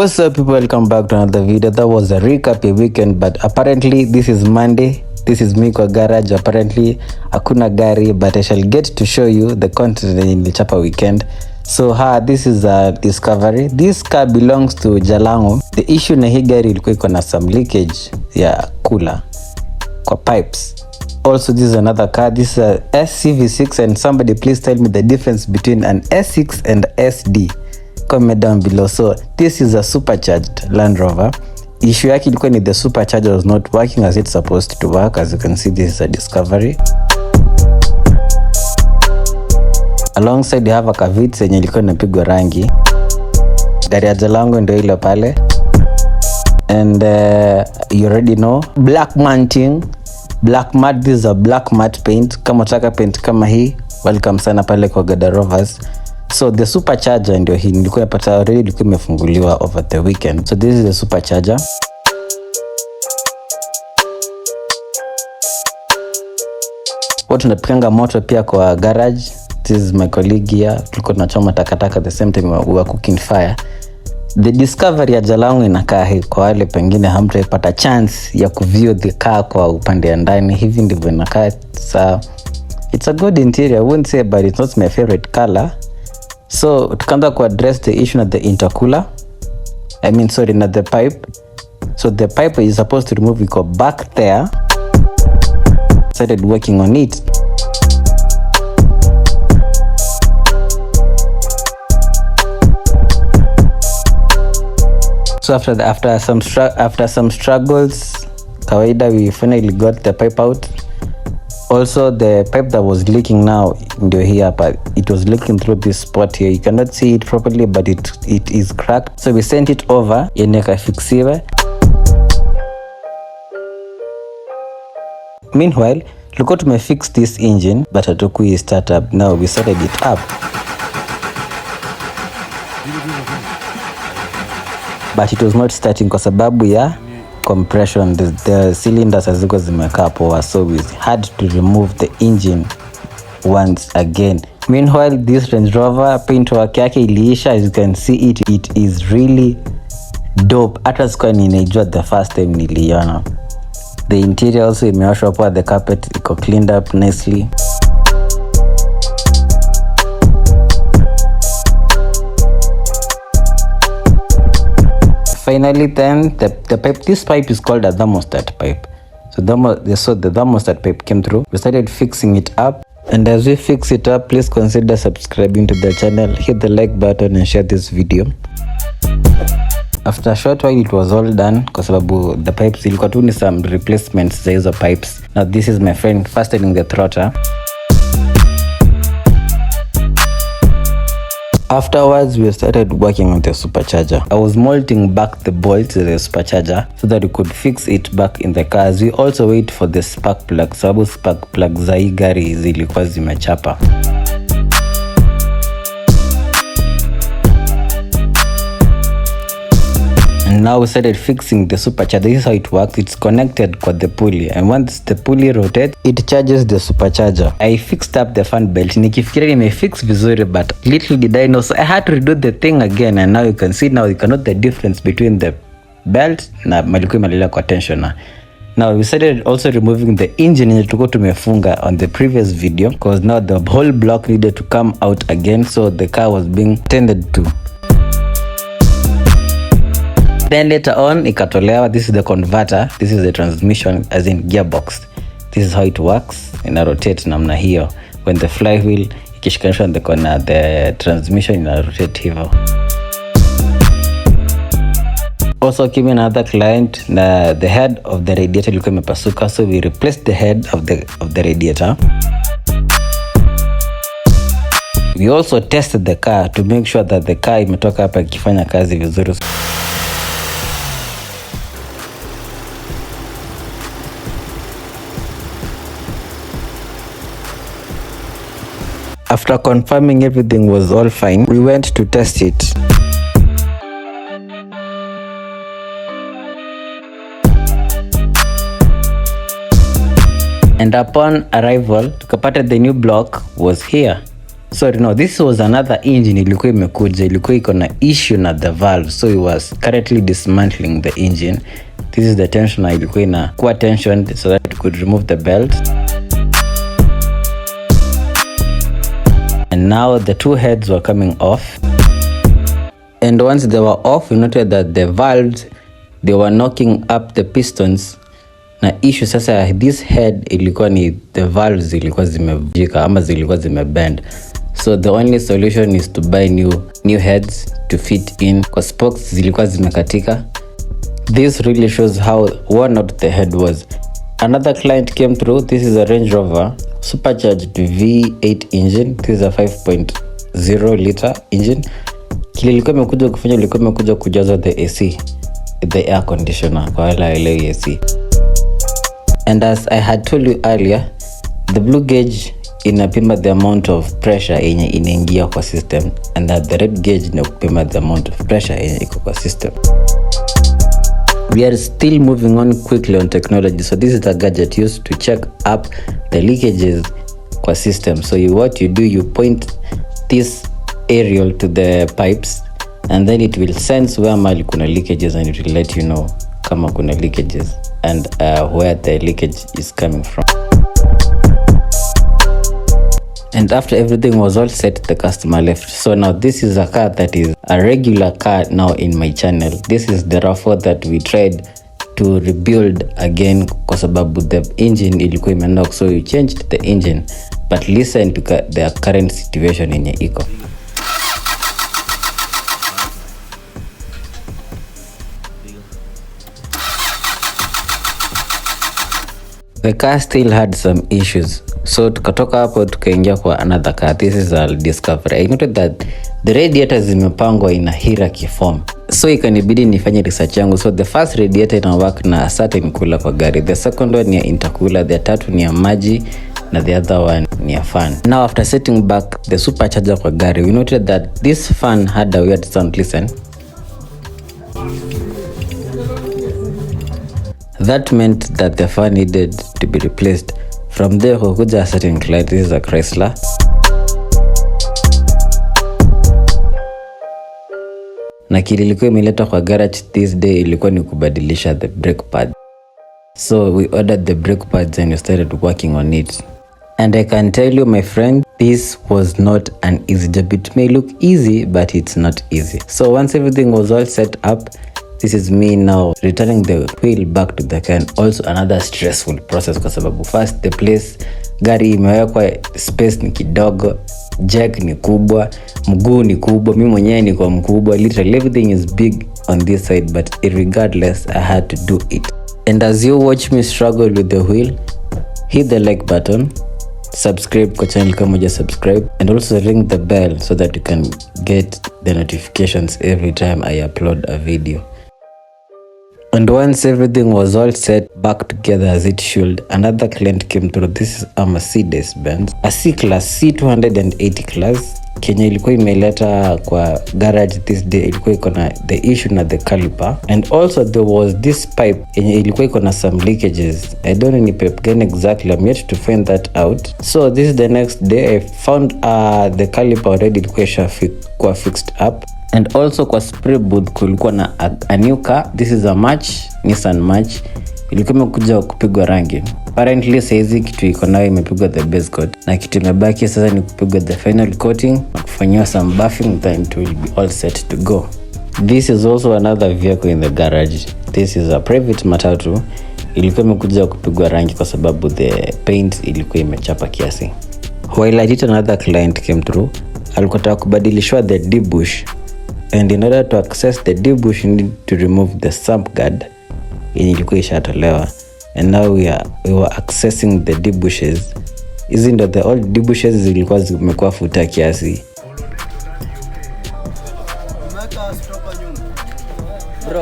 What's up people, welcome back to another video. That was a recap of weekend, but apparently this is Monday. This is me kwa garage. Apparently hakuna gari, but I shall get to show you the content in the chapa weekend. So this is a discovery. This car belongs to Jalango. The issue na hii gari ilikuwa iko na some leakage ya cooler kwa pipes. Also, this is another car. This is a SCV6, and somebody please tell me the difference between an S6 and SD. Comment down below. So this is a supercharged Land Rover. Issue yake ilikuwa ni the supercharger was not working as it's supposed to work. As you can see, this is a discovery. Alongside you have a Kavit yenye ilikuwa inapigwa rangi. Gari ya Jalango ndio ile pale. And you already know black matting. Black matte, this is a black matte paint. Kama unataka paint kama hii, welcome sana pale kwa Gada Rovers. So the supercharger ndio hii nilikuwa napata already, ilikuwa imefunguliwa over the weekend. So this is the supercharger. Watu tunapikanga moto pia kwa garage. This is my colleague here. Tulikuwa tunachoma takataka the same time we were cooking fire. The discovery ya Jalango inakaa hii, kwa wale pengine hamtaipata chance ya kuview the car kwa upande ya ndani. Hivi ndivyo inakaa. It's a good interior. I wouldn't say, but it's not my favorite color. So tukaanza ku address the issue na the intercooler. Na the pipe. So the pipe is supposed to remove, iko back there. Started working on it. So after some struggles, kawaida, we finally got the pipe out. Also, the pipe that was leaking now ndio hii hapa. It was leaking through this spot here. You cannot see it properly, but it is cracked. So we sent it over yene kafixiwe. Meanwhile, tulikuwa tumefix this engine, but hatukui start up. Now we started it up. But it was not starting kwa sababu ya compression. The cylinders hazikuwa zimekaa poa, so we had to remove the engine once again. Meanwhile, this Range Rover paint work yake iliisha. As you can see it is really dope. Hata sikuwa ninaijua the first time niliona. The interior also imeoshwa poa, the carpet iko cleaned up nicely. Finally, then the pipe, this pipe is called a thermostat pipe. So the thermostat pipe came through. We started fixing it up, and as we fix it up, please consider subscribing to the channel, hit the like button and share this video. After a short while, it was all done kwa sababu the pipes ilikuwa tu ni some replacements za hizo pipes. Now this is my friend fastening the throtter. Afterwards, we started working on the supercharger. I was molding back the bolts to the supercharger so that we could fix it back in the cars. We also wait for the spark plug. Sababu spark plug za hii gari zilikuwa zimechapa. And now we started fixing the supercharger. This is how it works. It's connected with the pulley, and once the pulley rotates, it charges the supercharger. I fixed up the fan belt. Nikifikiria nimefix vizuri, but little did I know, so I had to redo the thing again. And now you can see, now you can note the difference between the belt na malikuwa imelala kwa tensioner. Now we started also removing the engine yenye tulikuwa tumefunga on the previous video, because now the whole block needed to come out again, so the car was being tended to. Then later on, ikatolewa. This is the converter. This is the transmission, as in gearbox. This is how it works. Ina rotate namna hiyo. When the flywheel ikishikanishwa na the transmission ina rotate hivyo. Also came another client, the head of the radiator ilikuwa imepasuka, so we replaced the head of the radiator. We also tested the car to make sure that the car imetoka hapa ikifanya kazi vizuri. After confirming everything was all fine, we went to test it. And upon arrival, tukapata the new block was here. Sorry, no, this was another engine ilikuwa imekuja, ilikuwa iko na issue na the valve, so it was currently dismantling the engine. This is the tensioner, ilikuwa inakuwa tensioned so that it could remove the belt. And now the two heads were coming off. And once they were off, we noted that the valves, they were knocking up the pistons. Na issue sasa, this head ilikuwa ni the valves zilikuwa zimevunjika ama zilikuwa zimebend. So the only solution is to buy new heads to fit in, kwa spokes zilikuwa zimekatika. This really shows how worn out the head was. Another client came through. This is a Range Rover supercharged V8 engine. This is a 5.0 liter engine. Kile ilikuwa imekuja kufanya, ilikuwa imekuja kujaza the AC, the air conditioner kwa ile AC. And as I had told you earlier, the blue gauge inapima the amount of pressure yenye inaingia kwa system, and that the red gauge inapima the amount of pressure yenye iko kwa system. We are still moving on quickly on technology, so this is a gadget used to check up the leakages kwa system. So what you do, you point this aerial to the pipes, and then it will sense where mali kuna leakages, and it will let you know kama kuna leakages and where the leakage is coming from. And after everything was all set, the customer left. So now this is a car that is a regular car now in my channel. This is the RAV4 that we tried to rebuild again kwa sababu the engine ilikuwa imenock, so we changed the engine, but listen to the current situation yenye iko. The car still had some issues, so tukatoka hapo tukaingia kwa another car. This is a Discovery. I noted that the radiators zimepangwa in a hierarchy form, so ikanibidi nifanye research yangu. So the first radiator ina work na certain cooler kwa gari, the second one ni intercooler, the third ni ya maji, na the other one ni ya fan. Now after setting back the supercharger kwa gari, we noted that this fan had a weird sound. Listen. That meant that the fan needed to be replaced. From there, kukuja a certain client. This is a Chrysler. Na kile ilikuwa imeleta kwa garage this day ilikuwa ni kubadilisha the brake pad. So we ordered the brake pads and we started working on it. And I can tell you, my friend, this was not an easy job. It may look easy, but it's not easy. So once everything was all set up, this is me now returning the wheel back to the car, and also another stressful process kwa sababu first the place gari imewekwa, space ni kidogo, jack ni kubwa, mguu ni kubwa, mimi mwenyewe ni kwa mkubwa, literally everything is big on this side, but regardless I had to do it. And as you watch me struggle with the wheel, hit the like button, subscribe kwa channel kama huja subscribe, and also ring the bell so that you can get the notifications every time I upload a video. And once everything was all set back together as it should, another client came through. This is a Mercedes-Benz, a C-Class, C280 class. Kenya ilikuwa imeleta kwa garage this day, ilikuwa iko na the issue na the caliper. And also there was this pipe yenye ilikuwa iko na some leakages. I don't know ni pipe gani exactly, I'm yet to find that out. So this is the next day, I found the caliper already ilikuwa fixed up. And also kwa spray booth kulikuwa na a new car. This is a March, Nissan March. Ilikuwa imekuja kupigwa rangi. Apparently saizi kitu iko nayo imepigwa the base coat, na kitu imebaki sasa ni kupigwa the final coating na kufanywa some buffing, then it will be all set to go. This is also another vehicle in the garage. This is a private matatu. Ilikuwa imekuja kupigwa rangi kwa sababu the paint ilikuwa imechapa kiasi. While I did, another client came through. Alikuwa anataka kubadilishwa the D-bush. And in order to access the D-bush, you need to remove the sump guard yenye ilikuwa ishatolewa. And now we were accessing the D-bushes. Hizi ndo the old D-bushes zilikuwa zimekuwa futa kiasi.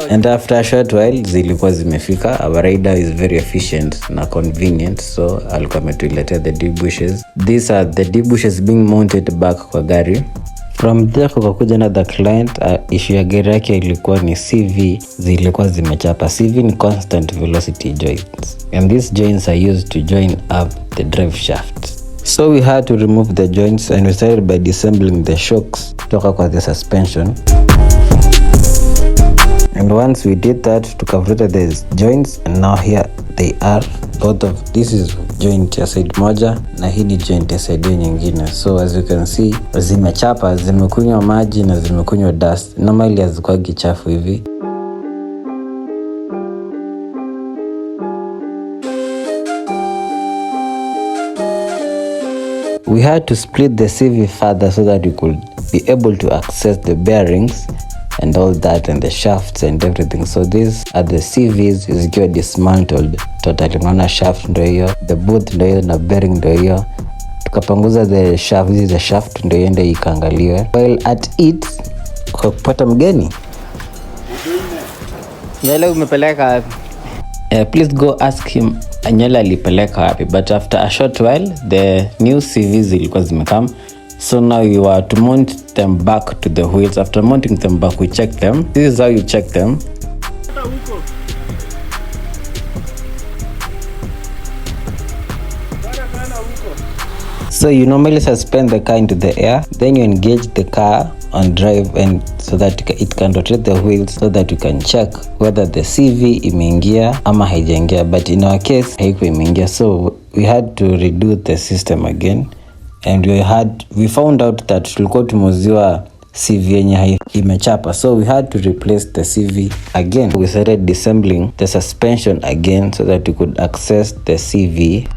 And after a short while zilikuwa zimefika. Our rider is very efficient na convenient, so alikuwa ametuletea the D-bushes. These are the D-bushes being mounted back kwa gari. From there kukakuja another client. Issue ya gari yake ilikuwa ni CV zilikuwa zimechapa. CV ni constant velocity joints, and these joints are used to join up the drive shaft. So we had to remove the joints and we started by disassembling the shocks kutoka kwa the suspension. And once we did that, tukavuta the joints and now here they are. Both of this is joint ya side moja na hii ni joint ya side nyingine. So as you can see, zimechapa, zimekunywa maji na zimekunywa dust. Normally hazikuwagi chafu hivi. We had to split the CV further so that we could be able to access the bearings and all that and the shafts and everything. So these are the CVs zikiwa dismantled totally. Unaona shaft ndio hiyo, the boot ndio hiyo na bearing ndio hiyo. Tukapanguza the shaft ndio iende ikaangaliwe. While at it kwa kupata mgeni. Nyele umepeleka wapi? Please go ask him Nyele alipeleka wapi. But after a short while the new CVs zilikuwa zimekam. So now you are to mount them back to the wheels. After mounting them back, we check them. This is how you check them. So you normally suspend the car into the air, then you engage the car on drive and so that it can rotate the wheels so that you can check whether the CV imeingia ama haijaingia. But in our case, haikuwa imeingia. So we had to redo the system again. And we found out that tulikuwa tumeziwa CV yenye imechapa, so we had to replace the CV again. We started disassembling the suspension again so that we could access the CV.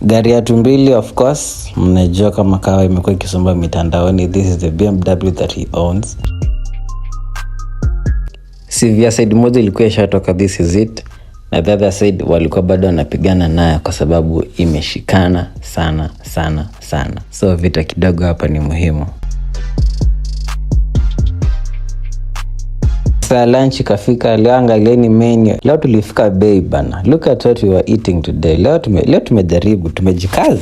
Gari ya tumbili, of course, mnajua kama kawa imekuwa ikisomba mitandaoni. This is the BMW that he owns. CV ya side moja ilikuwa ishatoka, this is it. Na the other side walikuwa bado wanapigana nayo kwa sababu imeshikana sana sana sana. So vita kidogo hapa ni muhimu. Saa lunch kafika, leo angalieni menu. Leo tulifika bei bana. Look at what we were eating today. Leo tumejaribu, tumejikaza.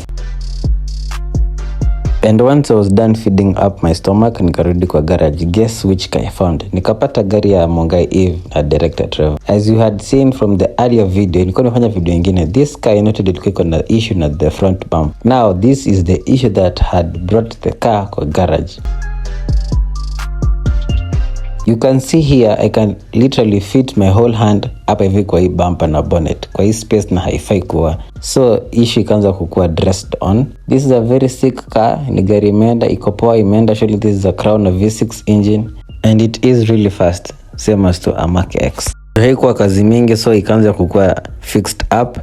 And once I was done feeding up my stomach, nikarudi kwa garage. Guess which car I found? Nikapata gari ya MUNGAI Eve na director Trevor. As you had seen from the earlier video, nilikuwa nimefanya video nyingine. This car noted ilikuwa iko na issue na the front bump. Now this is the issue that had brought the car kwa garage. You can see here, I can literally fit my whole hand hapa hivi kwa hii bumper na bonnet. Kwa hii space na haifai kuwa. So issue ikaanza kukua dressed on. This is a very sick car. Ni gari imeenda, iko poa imeenda. Actually this is a Crown V6 engine. And it is really fast. Same as to a Mark X. Haikuwa kazi mingi, so ikaanza kukua fixed up.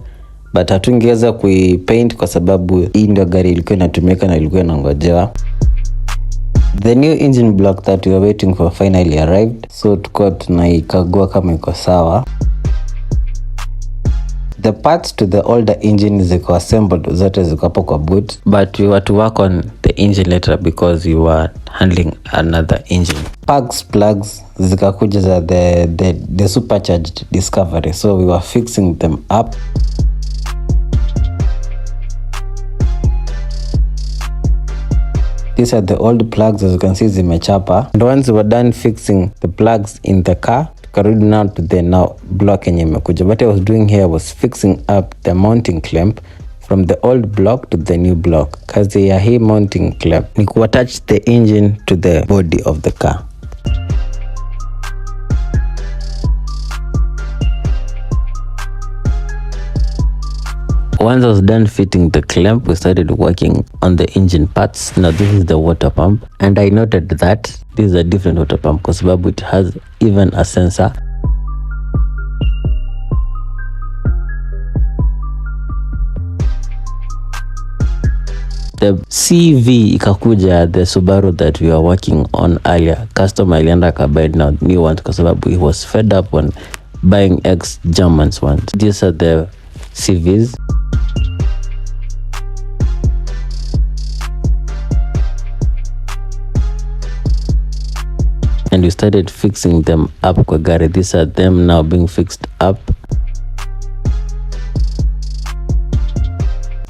But hatungeweza kuipaint kwa sababu hii ndio gari ilikuwa inatumika na ilikuwa inangojewa. The new engine block that we were waiting for finally arrived. So tuko tunaikagua kama iko sawa. The parts to the older engine ziko assembled, zote ziko hapo kwa boot. But we were to work on the engine later because we were handling another engine. Plugs zikakuja za the supercharged Discovery. So we were fixing them up. These are the old plugs, as you can see zimechapa. And once we were done fixing the plugs in the car, tukarudi now to the now block yenye imekuja. What I was doing here was fixing up the mounting clamp from the old block to the new block. Kazi ya hii mounting clamp ni kuattach the engine to the body of the car. Once I was done fitting the clamp, we started working on the engine parts. Now this is the water pump, and I noted that this is a different water pump because it has even a sensor. The CV ikakuja, the Subaru that we were working on earlier. Customer alienda akabuy now new ones kwa sababu he was fed up on buying ex-Germans ones. These are the CVs. And we started fixing them up kwa gari. These are them now being fixed up.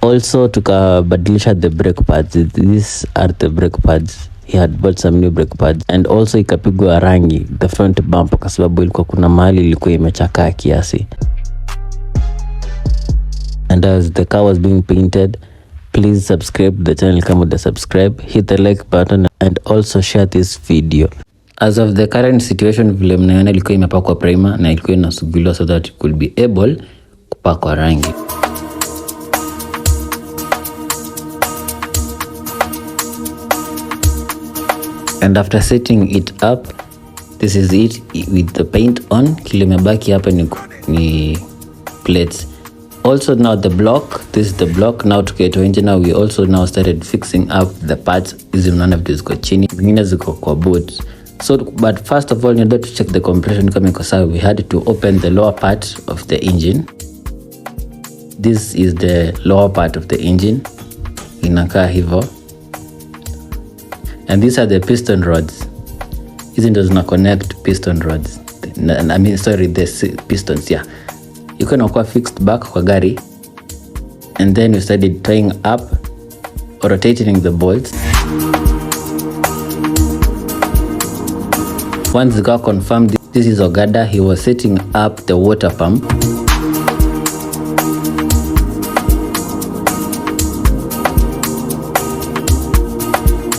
Also tukabadilisha the brake pads. These are the brake pads he had bought some new brake pads, and also ikapigwa rangi the front bumper kwa sababu ilikuwa kuna mahali ilikuwa imechakaa kiasi. And as the car was being painted, please subscribe the channel kama uda subscribe, hit the like button and also share this video. As of the current situation, vile mnaona ilikuwa imepakwa primer na ilikuwa inasuguliwa so that it could be able kupakwa rangi. And after setting it up, this is it with the paint on. Kile imebaki hapa ni plates. Also now the block, this is the block. Now tukietoa nje, now we also now started fixing up the parts. Hizi mnaona vitu ziko chini, zingine ziko kwa board. So but first of all, in order to check the compression kama iko sawa, we had to open the lower part of the engine. This is the lower part of the engine, inakaa hivyo. And these are the piston rods. Hizi ndo zina connect piston rods. I mean sorry, the pistons, yeah. You can inakuwa fixed back kwa gari, and then we started tying up or rotating the bolts. Once the car confirmed this is Ogada, he was setting up the water pump.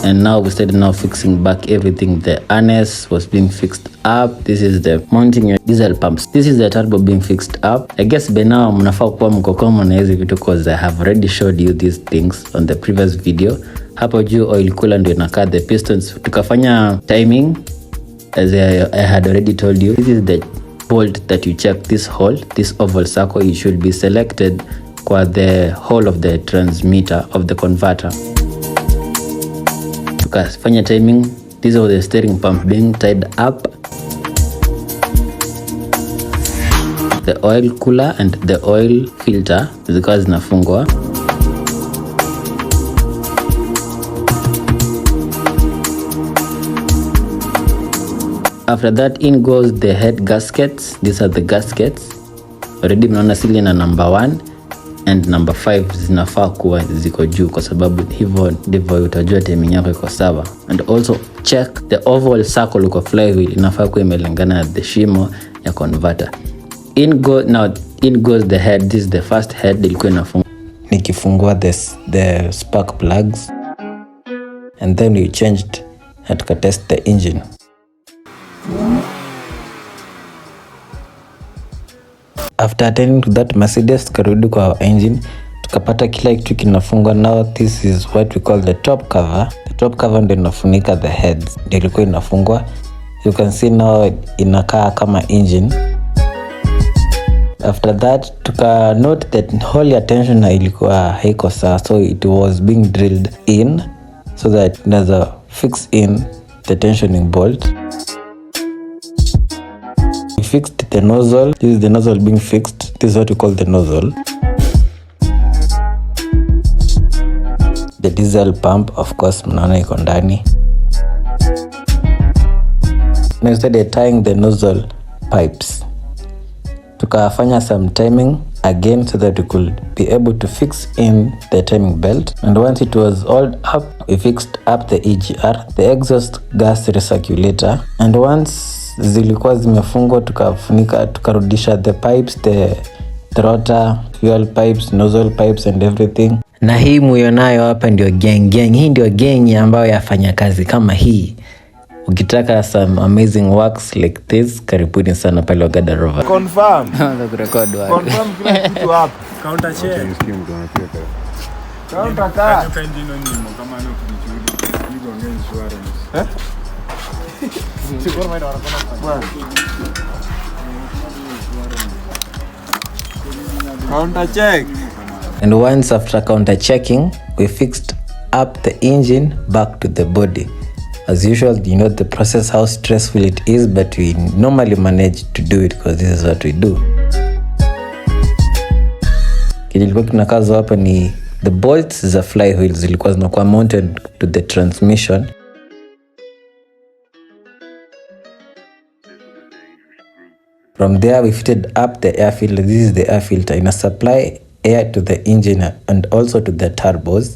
And now we started now fixing back everything. The harness was being fixed up. This is the mounting your diesel pumps. This is the turbo being fixed up. I guess by now mnafaa kuwa mkokomo na hizi vitu because I have already showed you these things on the previous video. Hapo juu oil cooler ndio inakaa the pistons. Tukafanya timing as I had already told you. This is the bolt that you check this hole, this oval circle. You should be selected kwa the hole of the transmitter of the converter. Tukafanya timing. This was the steering pump being tied up, the oil cooler and the oil filter zikawa zinafungwa. After that, in goes the head gaskets. These are the gaskets. Already mnaona cylinder number 1 and number 5 zinafaa kuwa ziko juu kwa sababu hivyo ndivyo utajua timing yako iko sawa. And also check the oval circle kwa flywheel inafaa kuwa imelingana na the shimo ya converter. In goes the head. This is the first head ilikuwa inafungwa. Nikifungua the spark plugs, and then we changed and tukatest the engine. After attending to that Mercedes, tukarudi kwa engine, tukapata kila kitu kinafungwa. Now this is what we call the top cover. The top cover ndio inafunika the heads, ndio ilikuwa inafungwa. You can see now inakaa kama engine. After that, tuka note that hole ya tension na ilikuwa haiko sawa, so it was being drilled in so that inaweza fix in the tensioning bolt. We fixed the nozzle. This is the nozzle being fixed. This is what we call the nozzle. The diesel pump, of course, mnaona iko ndani. Now started tying the nozzle pipes. Tukafanya some timing again so that we could be able to fix in the timing belt. And once it was all up, we fixed up the EGR, the exhaust gas recirculator. And once zilikuwa zimefungwa, tukafunika, tukarudisha the pipes, the rotor, fuel pipes, nozzle pipes and everything. Na hii muionayo hapa ndio gang. Hii ndio gang ambayo yafanya kazi kama hii. Ukitaka some amazing works like this, karibuni sana pale Ogada Rover. Confirm. Naanza kurekodi wapi? Confirm kila kitu hapo. Counter check. Counter car. Kama leo kujijulia. Hizo ngeni insurance. Sikuwa maana wanakona. Counter check. And once after counter checking, we fixed up the engine back to the body. As usual, you know the process, how stressful it is, but we normally manage to do it because this is what we do. Kilikuwa kinakazo hapa ni the bolts za flywheels zilikuwa zinakuwa mounted to the transmission. From there, we fitted up the air filter. This is the air filter. Ina supply air to the engine and also to the turbos.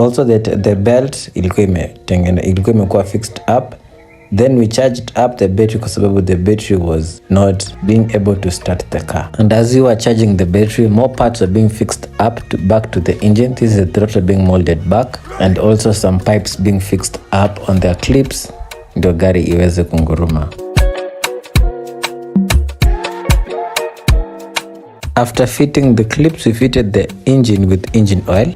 Also the belt ilikuwa imekuwa fixed up. Then we charged up the battery kwa sababu the battery was not being able to start the car. And as we were charging the battery, more parts are being fixed up back to the engine. This is the throttle being molded back, and also some pipes being fixed up on their clips ndio gari iweze kunguruma. After fitting the clips, we fitted the engine with engine oil.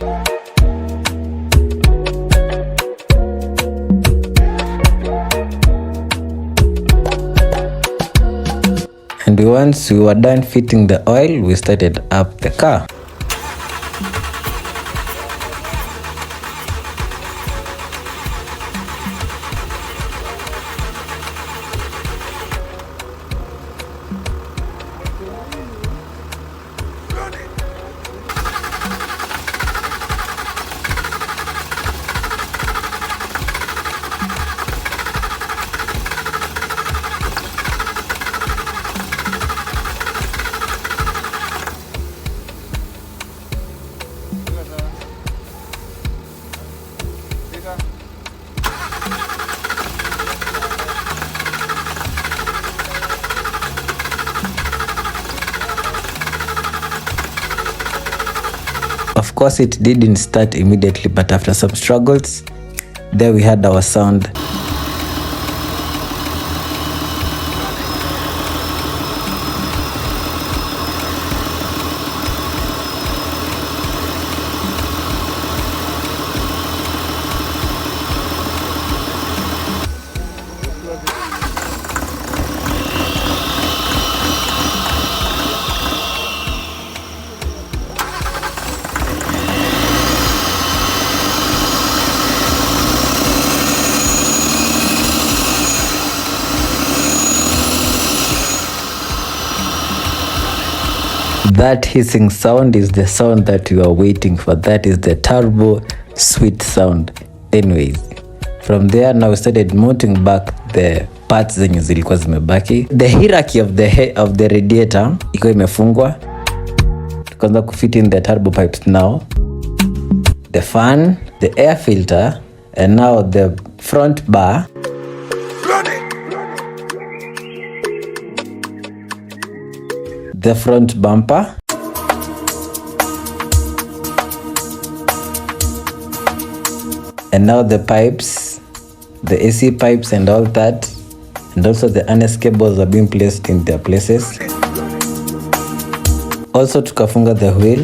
And once we were done fitting the oil, we started up the car. Of course, it didn't start immediately, but after some struggles, there we had our sound. That hissing sound is the sound that you are waiting for. That is the turbo sweet sound. Anyways, from there now we started mounting back the parts zenye zilikuwa zimebaki. The hierarchy of the radiator iko imefungwa. Tukaanza kufit in the turbo pipes now. The fan, the air filter, and now the front bar. The front bumper, and now the pipes, the AC pipes and all that, and also the harness cables are being placed in their places. Also tukafunga the wheel,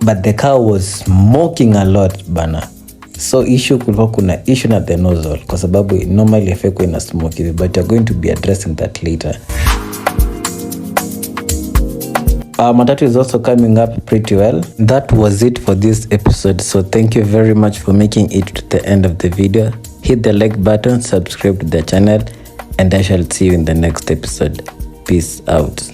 but the car was smoking a lot bana. So kulikuwa kuna issue na the nozzle kwa sababu normally ifeko ina smoke, but you're going to be addressing that later. Matatu is also coming up pretty well. That was it for this episode, so thank you very much for making it to the end of the video. Hit the like button, subscribe to the channel, and I shall see you in the next episode. Peace out.